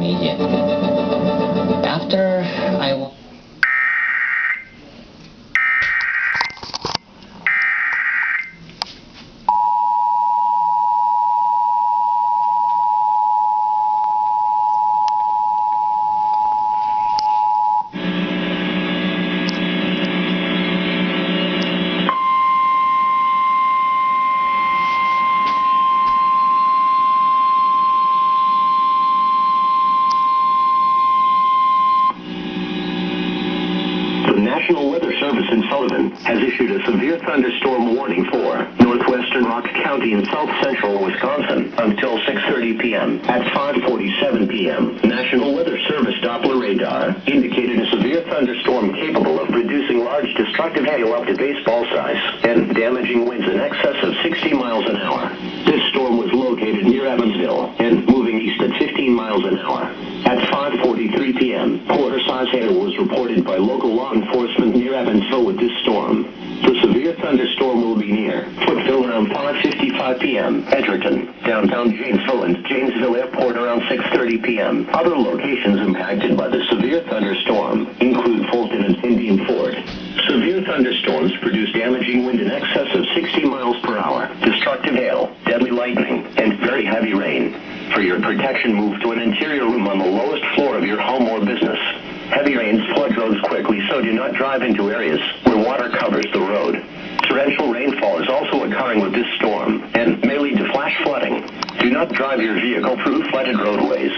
immediately. After I The National Weather Service in Sullivan has issued a severe thunderstorm warning for northwestern Rock County and south central Wisconsin until 6:30 p.m. At 5:47 p.m., National Weather Service Doppler radar indicated a severe thunderstorm capable of producing large destructive hail up to baseball size and damaging winds in excess of 60 miles an hour. This storm was located near Evansville and moving east at 15 miles an hour. At 5:43 p.m., quarter-size hail was reported by local law enforcement near Evansville with this storm. The severe thunderstorm will be near Footville around 5:55 p.m., Edgerton, downtown Janesville, and Janesville Airport around 6:30 p.m. Other locations impacted by the severe thunderstorm include Fulton and Indian Ford. Severe thunderstorms produce damaging wind in excess of 60 miles per hour, destructive hail, deadly lightning, and very heavy rain. For your protection, move to an interior room on the lowest floor of your home or business. Heavy rains flood roads quickly, so do not drive into areas where water covers the road. Torrential rainfall is also occurring with this storm and may lead to flash flooding. Do not drive your vehicle through flooded roadways.